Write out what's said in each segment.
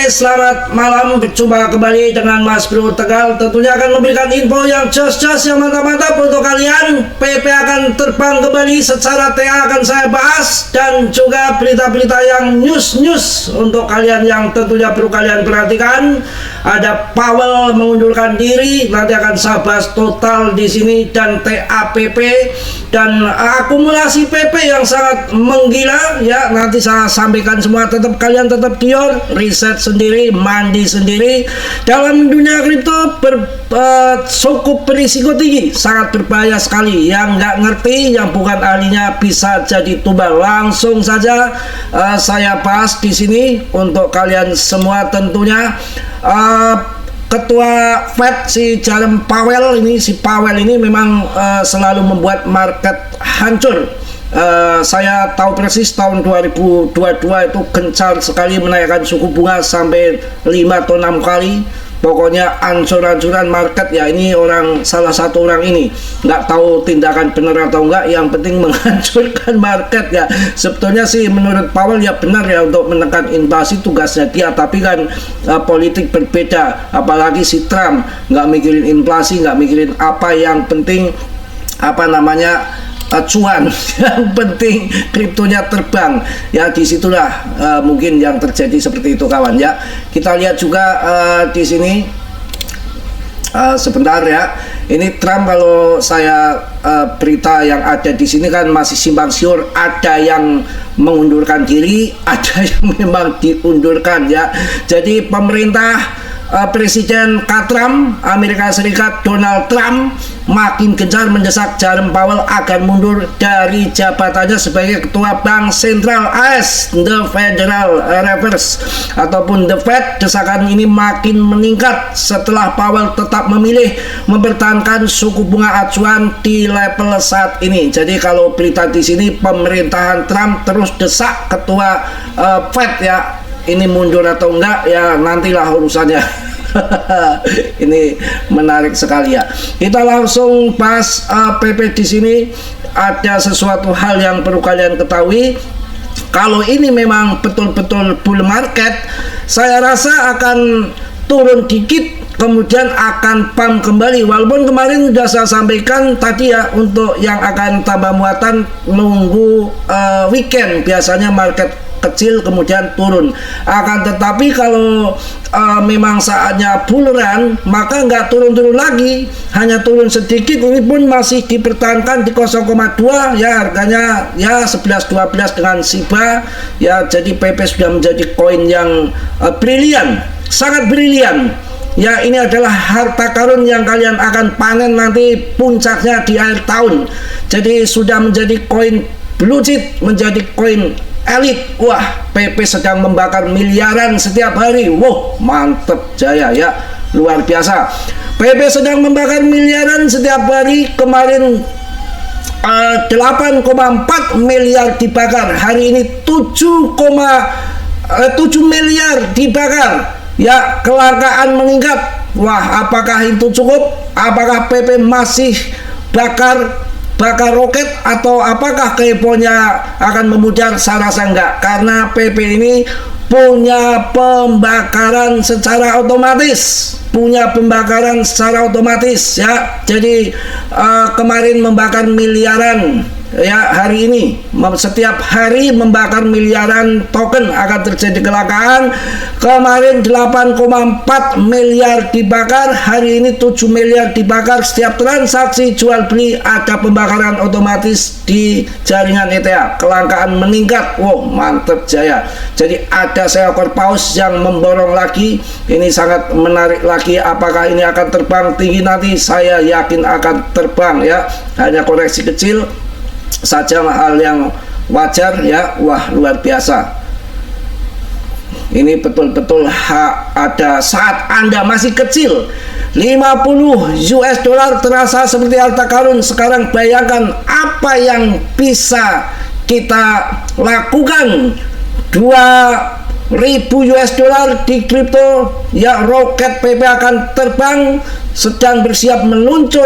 selamat malam. Berjumpa kembali dengan Mas Bro Tegal. Tentunya akan memberikan info yang jos-jos, yang mantap-mantap untuk kalian. PP akan terbang kembali, secara TA akan saya bahas, dan juga berita-berita yang news untuk kalian yang tentunya perlu kalian perhatikan. Ada Powell mengundurkan diri, nanti akan saya bahas total di sini, dan TAPP dan akumulasi PP yang sangat menggila ya, nanti saya sampaikan semua. Tetap kalian tetap dior, riset sendiri, mandi sendiri. Dalam dunia kripto cukup berisiko tinggi, sangat berbahaya sekali. Yang nggak ngerti, yang bukan ahlinya bisa jadi tumbal. Langsung saja saya bahas di sini untuk kalian semua tentunya. Ketua Fed si Jerome Powell ini memang selalu membuat market hancur. Saya tahu persis tahun 2022 itu gencar sekali menaikkan suku bunga sampai 5 atau 6 kali. Pokoknya ancur-ancuran market ya. Ini salah satu orang ini nggak tahu tindakan benar atau enggak, yang penting menghancurkan market ya. Sebetulnya sih menurut Powell ya benar ya, untuk menekan inflasi tugasnya dia, tapi kan politik berbeda. Apalagi si Trump nggak mikirin inflasi, nggak mikirin apa, yang penting cuan, yang penting kriptonya terbang ya. Disitulah mungkin yang terjadi seperti itu kawan ya. Kita lihat juga di sini sebentar ya. Ini Trump, kalau saya berita yang ada di sini kan masih simpang siur. Ada yang mengundurkan diri, ada yang memang diundurkan ya. Jadi pemerintah Presiden Trump Amerika Serikat Donald Trump makin gencar mendesak Jerome Powell agar mundur dari jabatannya sebagai ketua Bank Sentral AS, The Federal Reserve ataupun The Fed. Desakan ini makin meningkat setelah Powell tetap memilih mempertahankan suku bunga acuan di level saat ini. Jadi kalau berita di sini, pemerintahan Trump terus desak ketua Fed ya, ini mundur atau enggak ya nantilah urusannya. Ini menarik sekali ya. Kita langsung bahas PP di sini. Ada sesuatu hal yang perlu kalian ketahui. Kalau ini memang betul-betul bull market, saya rasa akan turun dikit, kemudian akan pump kembali. Walaupun kemarin sudah saya sampaikan tadi ya, untuk yang akan tambah muatan nunggu weekend, biasanya market kecil kemudian turun. Akan tetapi kalau memang saatnya bull run, maka nggak turun-turun lagi, hanya turun sedikit. Ini pun masih dipertahankan di 0,2 ya, harganya ya 11-12 dengan SIBA ya. Jadi PP sudah menjadi koin yang brilian, sangat brilian ya. Ini adalah harta karun yang kalian akan panen nanti puncaknya di akhir tahun. Jadi sudah menjadi koin blue chip, menjadi koin elit. Wah, PP sedang membakar miliaran setiap hari. Wow, mantep jaya ya, luar biasa. PP sedang membakar miliaran setiap hari. Kemarin 8,4 miliar dibakar, hari ini 7,7 miliar dibakar ya. Kelangkaan meningkat. Wah, apakah itu cukup? Apakah PP masih bakar roket, atau apakah keponya akan memudar? Saya rasa enggak, karena PP ini punya pembakaran secara otomatis, ya. Jadi kemarin membakar miliaran ya, hari ini setiap hari membakar miliaran token. Akan terjadi kelangkaan. Kemarin 8,4 miliar dibakar, hari ini 7 miliar dibakar. Setiap transaksi jual beli ada pembakaran otomatis di jaringan ETH. Kelangkaan meningkat. Wow, mantep jaya. Jadi ada seekor paus yang memborong lagi. Ini sangat menarik lagi. Apakah ini akan terbang tinggi nanti? Saya yakin akan terbang ya. Hanya koreksi kecil saja, hal yang wajar ya. Wah, luar biasa. Ini betul-betul ada saat Anda masih kecil, 50 US dollar terasa seperti harta karun. Sekarang bayangkan apa yang bisa kita lakukan. US dollar di kripto ya. Roket PP akan terbang, sedang bersiap meluncur.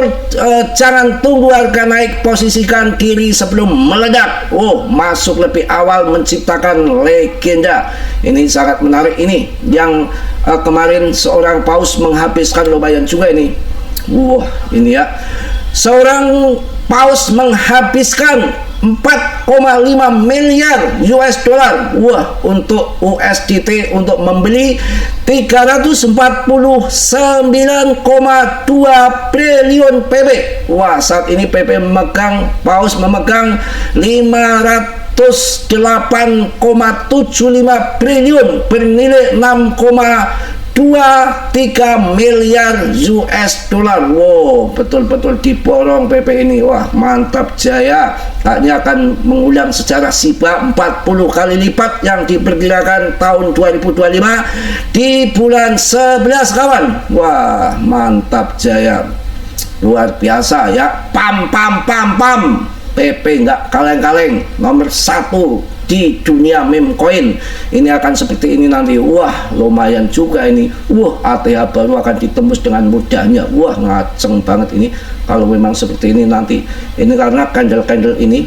Jangan tunggu harga naik, posisikan diri sebelum meledak. Masuk lebih awal menciptakan legenda. Ini sangat menarik ini yang kemarin seorang paus menghabiskan lumayan juga ini. Ini ya, seorang paus menghabiskan 4,5 miliar US dollar untuk USDT untuk membeli 349,2 triliun PP. Saat ini PP paus memegang 508,75 triliun bernilai 6,23 miliar US dollar. Betul-betul diborong PP ini. Mantap jaya. Hanya akan mengulang sejarah Shiba 40 kali lipat yang diperkirakan tahun 2025 di bulan 11 kawan. Mantap jaya. Luar biasa ya. Pam. PP nggak kaleng-kaleng, nomor 1 di dunia meme coin. Ini akan seperti ini nanti. Lumayan juga ini. ATH baru akan ditembus dengan mudahnya. Ngaceng banget ini kalau memang seperti ini nanti. Ini karena candle ini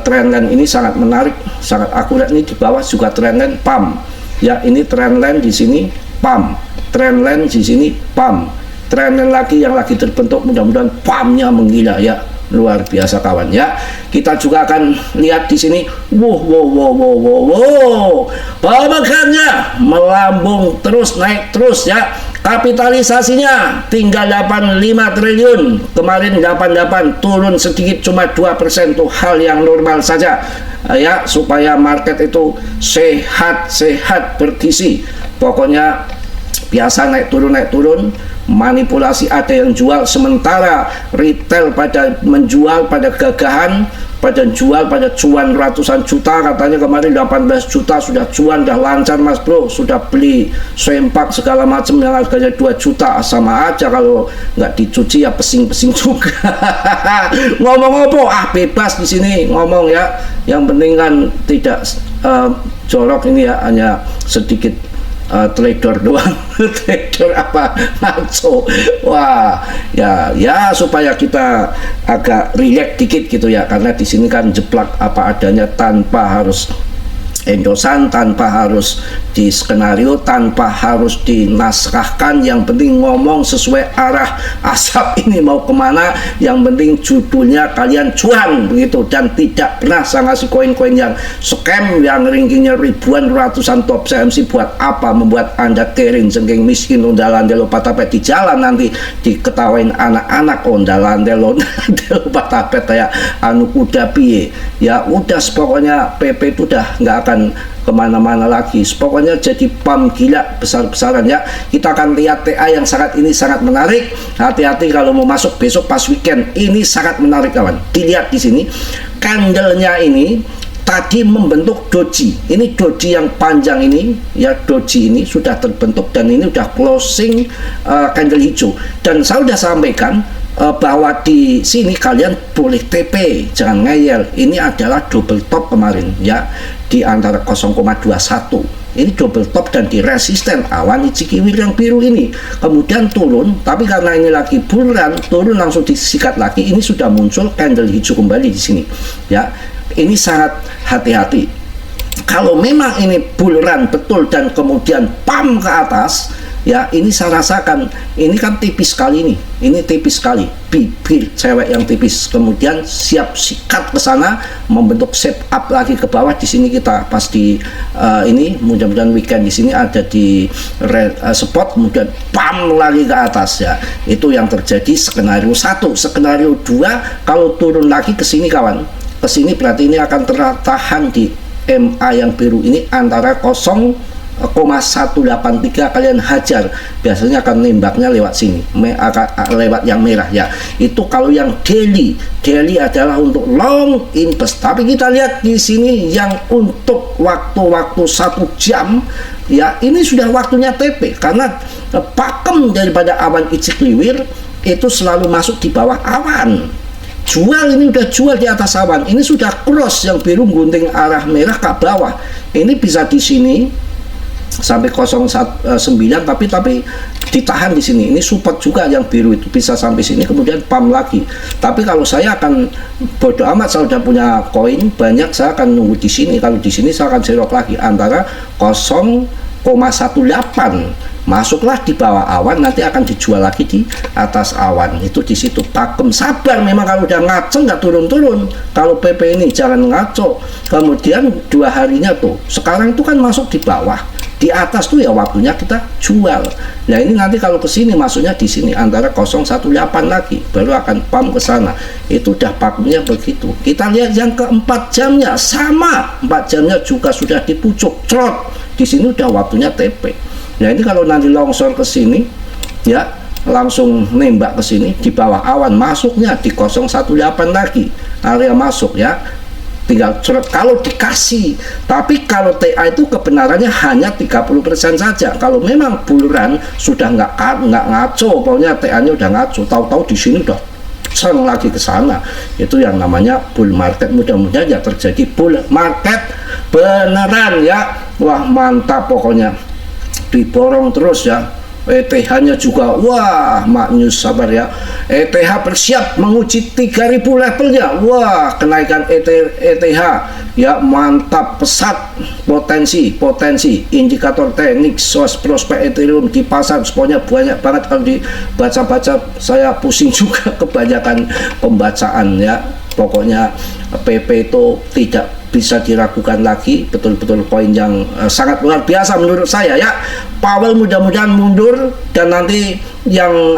trendline ini sangat menarik, sangat akurat. Ini di bawah juga trendline pump ya. Ini trendline di sini pump, trendline di sini pump, trendline lagi yang lagi terbentuk. Mudah-mudahan pumpnya menggila ya. Luar biasa kawan ya. Kita juga akan lihat di sini. Pemegannya melambung terus, naik terus ya. Kapitalisasinya tinggal 85 triliun. Kemarin 88, turun sedikit cuma 2%. Itu hal yang normal saja ya, supaya market itu sehat bergizi. Pokoknya biasa naik turun, manipulasi ada yang jual, sementara retail pada menjual, pada gagahan, pada jual, pada cuan ratusan juta. Katanya kemarin 18 juta sudah cuan, dah lancar mas bro, sudah beli sempak segala macam yang harganya 2 juta. Sama aja kalau nggak dicuci ya pesing-pesing juga. Ngomong apa? Bebas di sini ngomong ya. Yang penting kan tidak jorok ini ya, hanya sedikit trader doang. Trader apa ngaco. Ya supaya kita agak relax dikit gitu ya, karena di sini kan jeplak apa adanya, tanpa harus endosan, tanpa harus di skenario, tanpa harus dinaskahkan. Yang penting ngomong sesuai arah asap ini mau kemana. Yang penting judulnya kalian cuan begitu, dan tidak pernah saya ngasih koin-koin yang scam yang rankingnya ribuan, ratusan top CMC. Buat apa membuat anda kering, jengking, miskin, ondal-ondel patapet di jalan, nanti diketawain anak-anak ondal-ondel patapet ya anu kuda piye ya. Udah pokoknya PP itu udah nggak akan kemana-mana lagi. Pokoknya jadi pam gila besar-besaran ya. Kita akan lihat TA yang ini sangat menarik. Hati-hati kalau mau masuk besok pas weekend. Ini sangat menarik kawan. Dilihat di sini candlenya ini tadi membentuk doji. Ini doji yang panjang ini ya, doji ini sudah terbentuk dan ini sudah closing candle hijau. Dan saya sudah sampaikan bahwa di sini kalian boleh TP, jangan ngeyel. Ini adalah double top kemarin ya, di antara 0,21. Ini double top dan di resisten awan Ichikiwir yang biru ini. Kemudian turun, tapi karena ini lagi bulan, turun langsung disikat lagi. Ini sudah muncul candle hijau kembali di sini ya. Ini sangat hati-hati. Kalau memang ini bull run betul dan kemudian pam ke atas ya, ini saya rasakan ini kan tipis sekali ini tipis sekali, bibir cewek yang tipis, kemudian siap sikat ke sana, membentuk shape up lagi ke bawah. Di sini kita pasti ini mudah-mudahan weekend di sini ada di spot, kemudian pam lagi ke atas ya. Itu yang terjadi skenario 1. Skenario 2, kalau turun lagi ke sini kawan, ke sini berarti ini akan tertahan di MA yang biru ini antara 0,183. Kalian hajar, biasanya akan nembaknya lewat sini, lewat yang merah ya. Itu kalau yang daily adalah untuk long invest. Tapi kita lihat di sini yang untuk waktu-waktu 1 jam ya, ini sudah waktunya TP, karena pakem daripada awan Ichikiwir itu selalu masuk di bawah awan. Jual, ini udah jual di atas awan. Ini sudah cross yang biru gunting arah merah ke bawah. Ini bisa di sini sampai 0,9, tapi ditahan di sini. Ini support juga yang biru itu bisa sampai sini, kemudian pump lagi. Tapi kalau saya akan bodo amat, saya udah punya koin banyak, saya akan nunggu di sini. Kalau di sini saya akan serok lagi antara 0,18, masuklah di bawah awan, nanti akan dijual lagi di atas awan. Itu di situ pakem, sabar. Memang kalau udah ngaco nggak turun-turun. Kalau PP ini jangan ngaco. Kemudian 2 harinya tuh sekarang itu kan masuk di bawah, di atas tuh ya waktunya kita jual. Nah ini nanti kalau ke sini masuknya di sini antara 0,18 lagi, baru akan pump ke sana. Itu udah pakemnya begitu. Kita lihat yang ke 4 jamnya sama, 4 jamnya juga sudah di pucuk trot. Di sini udah waktunya TP. Nah ini kalau nanti longsor ke sini ya langsung nembak ke sini di bawah awan, masuknya di 0,18 lagi area masuk ya, tinggal cerut kalau dikasih. Tapi kalau TA itu kebenarannya hanya 30% saja. Kalau memang buluran sudah nggak ngaco, pokoknya TA nya udah ngaco, tahu-tahu di sini udah seng lagi ke sana, itu yang namanya bull market. Mudah-mudahan ya terjadi bull market beneran ya. Wah mantap pokoknya, diborong terus ya. ETH-nya juga, wah maknyus, sabar ya. ETH bersiap menguji 3000 levelnya. Wah kenaikan ETH ya, mantap, pesat. Potensi indikator teknik source prospek Ethereum di pasar pokoknya banyak banget. Kalau dibaca-baca saya pusing juga, kebanyakan pembacaan ya. Pokoknya PP itu tidak bisa diragukan lagi, betul-betul koin yang sangat luar biasa menurut saya ya. Powell mudah-mudahan mundur, dan nanti yang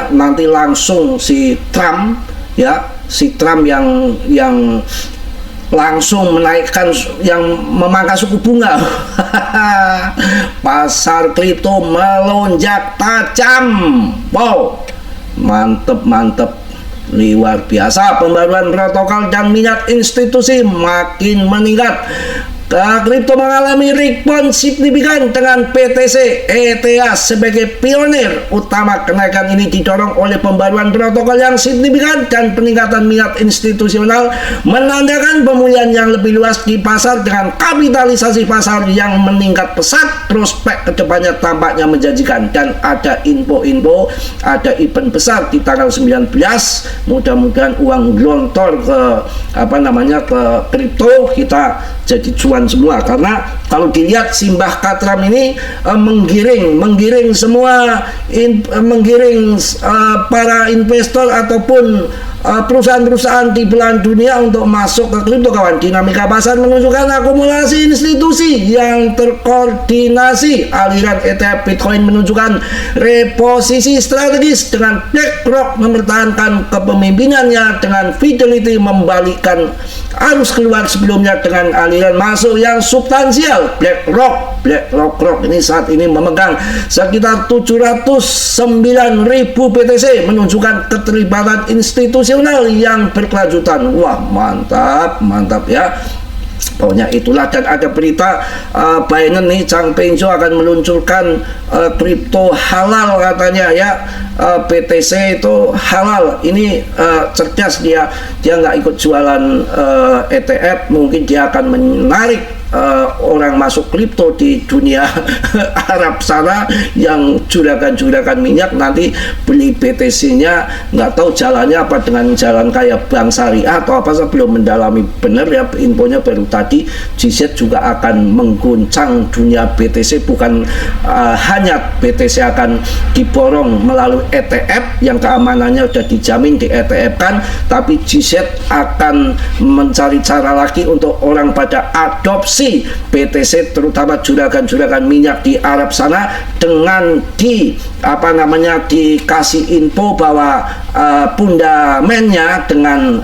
nanti langsung si Trump ya, si Trump yang langsung menaikkan, yang memangkas suku bunga. Pasar kripto melonjak tajam. Wow, mantep, luar biasa. Pembaruan protokol dan minat institusi makin meningkat. Kripto mengalami rebound signifikan dengan PTC ETH sebagai pionir utama. Kenaikan ini didorong oleh pembaruan protokol yang signifikan dan peningkatan minat institusional, menandakan pemulihan yang lebih luas di pasar dengan kapitalisasi pasar yang meningkat pesat. Prospek kedepannya tampaknya menjanjikan, dan ada info-info, ada event besar di tanggal 19. Mudah-mudahan uang gelontor ke ke kripto, kita jadi cuan semua. Karena kalau dilihat Simbah Katram ini menggiring semua, menggiring para investor ataupun perusahaan-perusahaan di belahan dunia untuk masuk ke kripto, kawan. Dinamika pasar menunjukkan akumulasi institusi yang terkoordinasi. Aliran ETF Bitcoin menunjukkan reposisi strategis dengan BlackRock mempertahankan kepemimpinannya, dengan Fidelity membalikkan arus keluar sebelumnya dengan aliran masuk yang substansial. BlackRock ini saat ini memegang sekitar 709.000 BTC, menunjukkan keterlibatan institusi yang berkelanjutan. Wah mantap ya. Pokoknya itulah. Dan ada berita Binance nih, Changpeng Zhou akan meluncurkan kripto halal katanya ya. BTC itu halal. Ini cerdas dia nggak ikut jualan ETF. Mungkin dia akan menarik orang masuk kripto di dunia Arab sana yang juragan minyak, nanti beli BTC-nya nggak tahu jalannya apa, dengan jalan kayak bank syariah atau apa. Saya belum mendalami benar ya, infonya baru tadi. GZ juga akan mengguncang dunia BTC, bukan hanya BTC akan diborong melalui ETF yang keamanannya sudah dijamin di ETF kan, tapi GZ akan mencari cara lagi untuk orang pada adopsi BTC, terutama juragan minyak di Arab sana, dengan dikasih info bahwa fundamennya dengan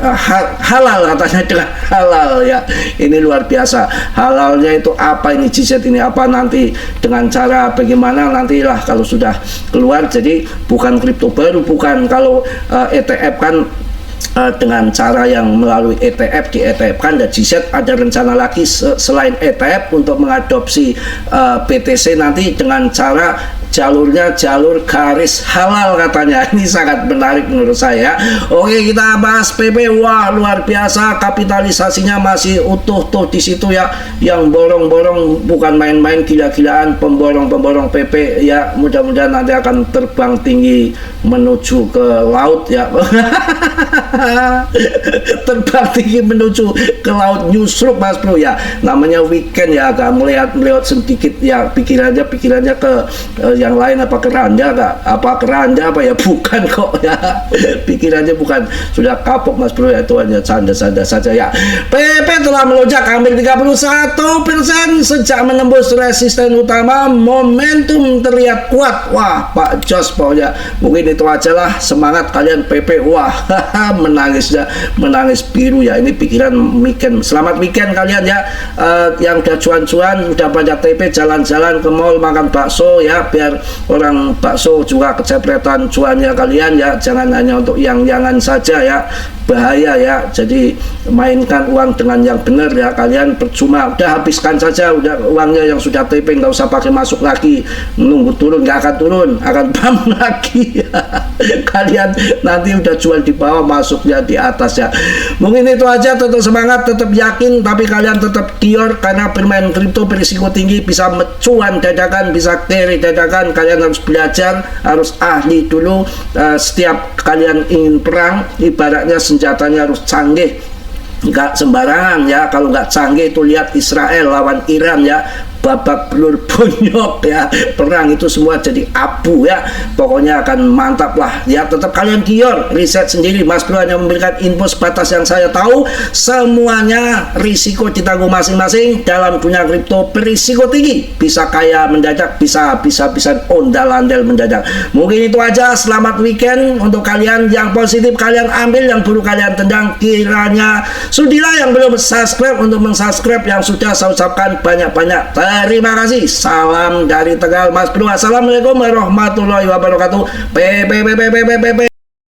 halal, katanya dengan halal ya. Ini luar biasa. Halalnya itu apa ini GZ ini, apa nanti dengan cara bagaimana nantilah kalau sudah keluar. Jadi bukan kripto baru, bukan. Kalau ETF kan dengan cara yang melalui ETF di ETF kan, dan GZ ada rencana lagi selain ETF untuk mengadopsi BTC nanti dengan cara jalurnya jalur garis halal katanya. Ini sangat menarik menurut saya. Oke, kita bahas PP. Wah, luar biasa, kapitalisasinya masih utuh tuh di situ ya. Yang borong-borong bukan main-main, gila-gilaan pemborong-pemborong PP ya. Mudah-mudahan nanti akan terbang tinggi menuju ke laut ya. Terbang tinggi menuju ke laut. Newsroom Mas Bro ya. Namanya weekend ya, agak melihat sedikit ya, pikirannya ke yang lain. Apa keranda kak? Apa keranda apa ya? Bukan kok ya. Pikirannya bukan, sudah kapok Mas Bro ya. Itu hanya canda-canda saja ya. PP telah melonjak hampir 31% sejak menembus resisten utama. Momentum terlihat kuat. Wah, Pak Jos pokoknya. Mungkin itu aja lah, semangat kalian PP. Wah, menangis ya, menangis biru ya. Ini pikiran weekend. Selamat weekend kalian ya. Yang udah cuan-cuan, udah banyak TP, jalan-jalan ke mall makan bakso ya, biar orang bakso juga kecepretan cuannya kalian ya. Jangan hanya untuk yang-yangan saja ya, bahaya ya. Jadi mainkan uang dengan yang benar ya. Kalian percuma, udah habiskan saja udah uangnya yang sudah TP, nggak usah pakai masuk lagi, nunggu turun, nggak akan turun, akan bam lagi ya. Kalian nanti udah jual di bawah, masuknya di atas ya. Mungkin itu aja. Tetap semangat, tetap yakin, tapi kalian tetap dior, karena bermain kripto berisiko tinggi, bisa mencuan dadakan, bisa carry dadakan. Kalian harus belajar, harus ahli dulu. Setiap kalian ingin perang, ibaratnya senjatanya harus canggih, nggak sembarangan ya. Kalau nggak canggih itu lihat Israel lawan Iran ya, babak belur bonyok ya. Perang itu semua jadi abu ya. Pokoknya akan mantap lah ya. Tetap kalian dior, riset sendiri. Mas Bro hanya memberikan info sebatas yang saya tahu. Semuanya risiko ditanggung masing-masing. Dalam dunia kripto berisiko tinggi, bisa kaya mendadak, bisa ondal-andal mendadak. Mungkin itu aja. Selamat weekend untuk kalian. Yang positif kalian ambil, yang buruk kalian tendang. Kiranya sudilah yang belum subscribe untuk mensubscribe, yang sudah saya ucapkan banyak-banyak terima kasih. Salam dari Tegal Mas Bro. Assalamualaikum warahmatullahi wabarakatuh.